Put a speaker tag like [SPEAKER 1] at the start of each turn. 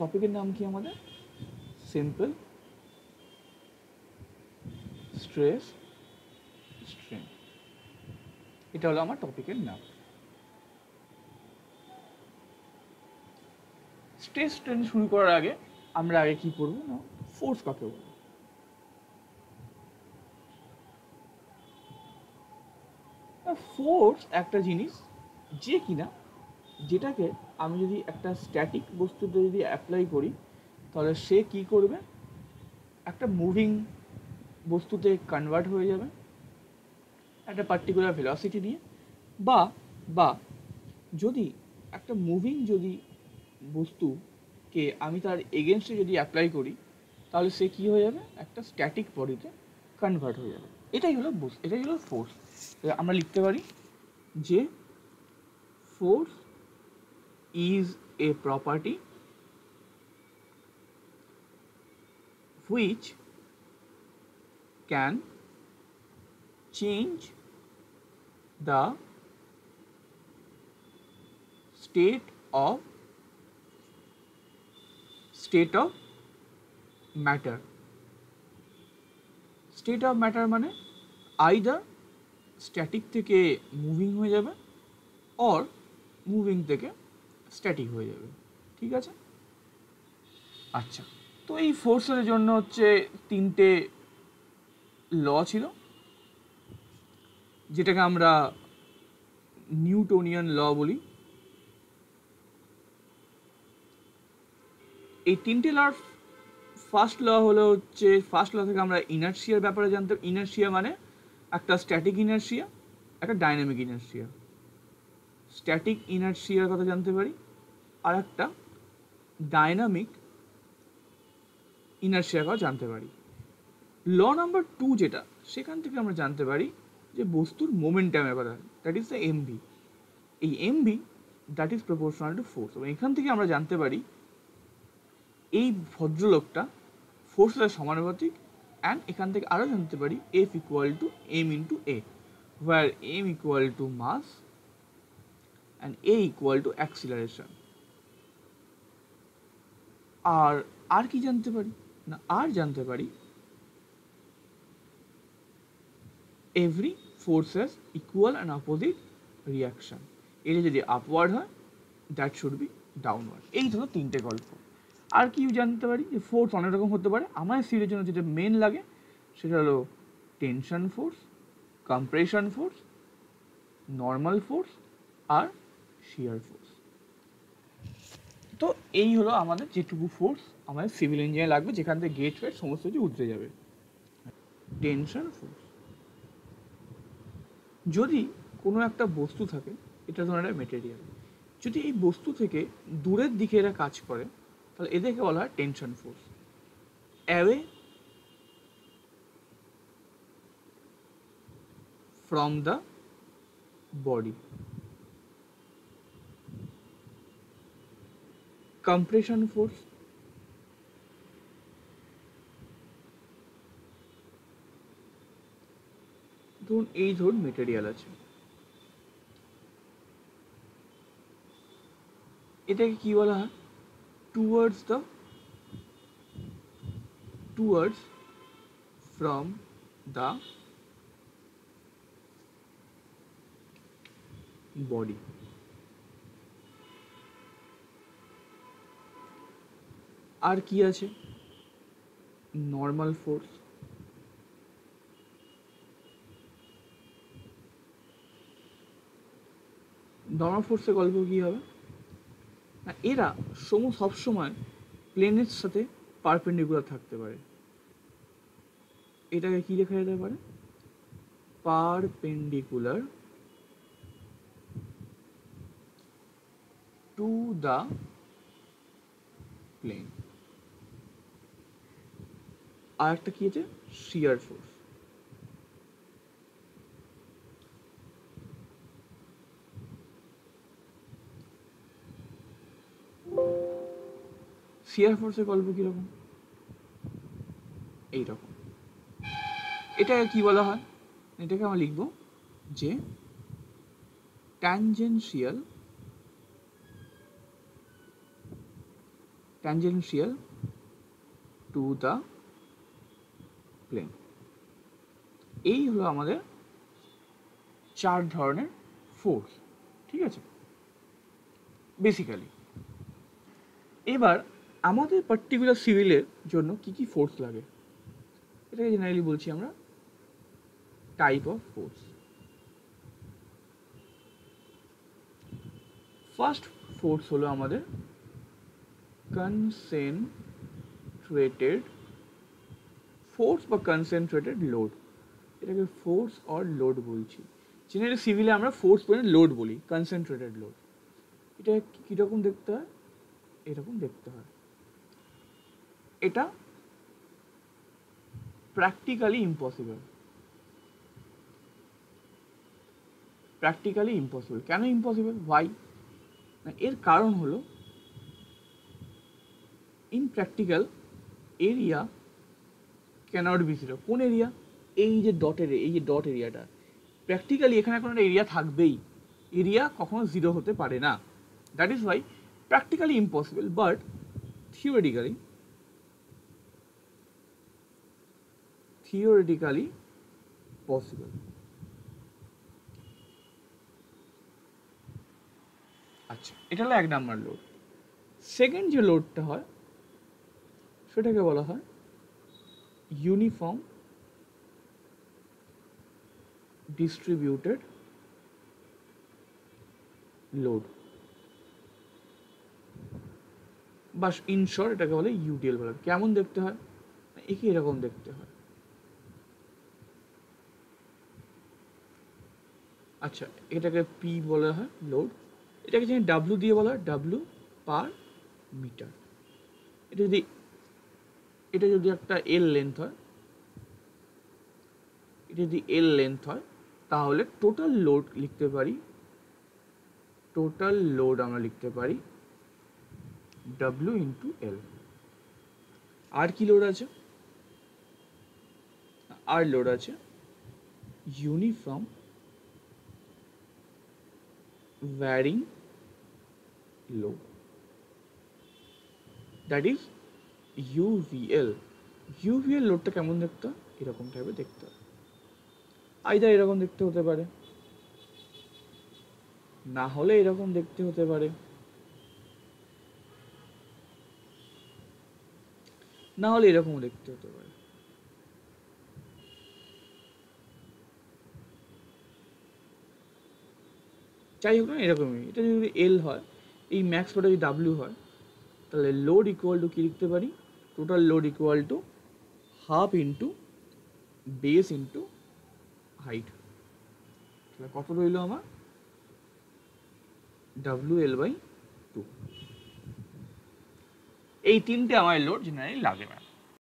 [SPEAKER 1] টপিকের নাম কি আমাদের? Simple stress strain. এটা হলো আমার টপিকের নাম। স্ট্রেস স্ট্রেন শুরু করার আগে আমরা আগে কি করবো না, ফোর্স কাকে বলে। ফোর্স একটা জিনিস যে কিনা যেটাকে আমি যদি একটা স্ট্যাটিক বস্তুতে যদি অ্যাপ্লাই করি তাহলে সে কি করবে, একটা মুভিং বস্তুতে কনভার্ট হয়ে যাবে একটা পার্টিকুলার ভেলোসিটি নিয়ে। বা বা যদি একটা মুভিং যদি বস্তুকে আমি তার এগেনস্টে যদি অ্যাপ্লাই করি তাহলে সে কী হয়ে যাবে, একটা স্ট্যাটিক বডিতে কনভার্ট হয়ে যাবে। এটাই হলো এটাই হলো ফোর্স। আমরা লিখতে পারি যে force is a property which can change the state of matter. State of matter মানে আইদার স্ট্যাটিক থেকে মুভিং হয়ে যাবে অর মুভিং থেকে স্ট্যাটিক হয়ে যাবে। ঠিক আছে? আচ্ছা, তো এই ফোর্সের জন্য হচ্ছে তিনটে ল ছিল যেটাকে আমরা নিউটনিয়ান ল বলি। এই তিনটে লর ফার্স্ট ল হলো হচ্ছে, ফার্স্ট ল থেকে আমরা ইনার্শিয়ার ব্যাপারে জানতে। ইনার্শিয়া মানে একটা স্ট্যাটিক ইনার্শিয়া, একটা ডাইনামিক ইনার্শিয়া। স্ট্যাটিক ইনার্শিয়ার কথা জানতে পারি, আর একটা ডাইনামিক ইনার্শিয়ার কথা জানতে পারি। ল নাম্বার 2 যেটা, সেখান থেকে আমরা জানতে পারি যে বস্তুর মোমেন্টামের কথা, দ্যাট ইজ দ্য এমভি। এই MV that is proportional to force. এবং এখান থেকে আমরা জানতে পারি এই ভদ্রলোকটা ফোর্সের সাথে সমানুপাতিক। অ্যান্ড এখান থেকে আরও জানতে পারি F equal to M into A, where m equal to mass and a equal to acceleration. আর কি জানতে পারি না, আর জানতে পারি every force has equal and opposite reaction. এটা যদি আপওয়ার্ড হয় দ্যাট শুড বি ডাউনওয়ার্ড। এই হলো তিনটে গল্প। আর কি জানতে পারি যে ফোর্স অনেক রকম হতে পারে। আমার সিরিজের জন্য যেটা মেন লাগে সেটা হলো tension force, compression force, normal force আর শিয়ার ফোর্স। তো এই হলো আমাদের যেটুকু ফোর্স আমাদের সিভিল ইঞ্জিনিয়ার লাগবে, যেখান থেকে গেট ফেট সমস্ত কিছু উতরে যাবে। টেনশন ফোর্স, যদি কোনো একটা বস্তু থাকে, এটা ধরুন একটা মেটেরিয়াল, যদি এই বস্তু থেকে দূরের দিকে এরা কাজ করে তাহলে এদেরকে বলা হয় tension force. Away from the body. Compression force, ধরুন এই ধরুন মেটেরিয়াল আছে, এটাকে কি বলা হয়, টুয়ার্ডস ফ্রম দ্য বডি। আর কি আছে, নর্মাল ফোর্স। নর্মাল ফোর্সের গল্প কী হবে না, এরা সবসময় প্লেনের সাথে পারপেন্ডিকুলার থাকতে পারে। এটাকে কি লেখা যেতে পারে, পারপেন্ডিকুলার টু দ্য প্লেন। আর একটা কি আছে, শিয়ার ফোর্স। শিয়ার ফোর্সের গল্প কীরকম, এইরকম। এটাকে কি বলা হয়, এটাকে আমরা লিখব যে ট্যানজেনশিয়াল টু দ্য প্লেন। এই হলো আমাদের 4 ধরনের ফোর্স, ঠিক আছে বেসিক্যালি। এবার আমাদের পার্টিকুলার সিভিলের জন্য কি কি ফোর্স লাগে, এটাকে জেনারেলি বলছি আমরা type of force. First force হলো আমাদের কনসেন্ট্রেটেড ফোর্স বা কনসেন্ট্রেটেড লোড, এটাকে ফোর্স অর লোড বলছি। জেনারেলি সিভিলে আমরা ফোর্স বলে লোড বলি, কনসেন্ট্রেটেড লোড। এটা কীরকম দেখতে হয়, এরকম দেখতে হয়। এটা প্র্যাকটিক্যালি ইম্পসিবল। প্র্যাকটিক্যালি ইম্পসিবল কেন ইম্পসিবল, ওয়াই? এর কারণ হলো in practical area cannot be zero. কোন এরিয়া? এই যে ডটের, এই যে ডট এরিয়াটা, প্র্যাকটিক্যালি এখানে কোনো এরিয়া থাকবেই, এরিয়া কখনো জিরো হতে পারে না। That is Y practically impossible, but theoretically possible. আচ্ছা, এটা হলো 1 নাম্বার লোড। সেকেন্ড যে লোডটা হয় সেটাকে বলা হয় ইউনিফর্ম ডিস্ট্রিবিউটেড লোড, বা ইন শর্ট এটাকে বলে ইউডিএল বলা। কেমন দেখতে হয়, একে এরকম দেখতে হয়। আচ্ছা, এটাকে পি বলা হয় লোড, এটাকে যদি ডাব্লু দিয়ে বলা হয় ডাব্লু পার মিটার। এটা যদি একটা এল লেন্থ হয়, এটা যদি এল লেন্থ হয় তাহলে টোটাল লোড লিখতে পারি, টোটাল লোড আমরা লিখতে পারি ডাব্লু ইন্টু এল। আর কি লোড আছে? আর লোড আছে uniform varying load, that is UVL. UVL লোডটা কেমন দেখতে হয়, এরকম টাইপের দেখতে হয়। আইদার এরকম দেখতে হতে পারে, না হলে এরকম দেখতে হতে পারে, না হলে এরকমও দেখতে হতে পারে। যাই হোক না, এরকমই। এটা যদি এল হয়, এই ম্যাক্স লোডটা যদি ডাব্লিউ হয়, তাহলে লোড ইকুয়াল টু কী লিখতে পারি, total load equal to half into base into height. তাহলে কত রইল আমার, WL/2। এই তিনটে আমার লোড জেনারেলি লাগে ম্যাম।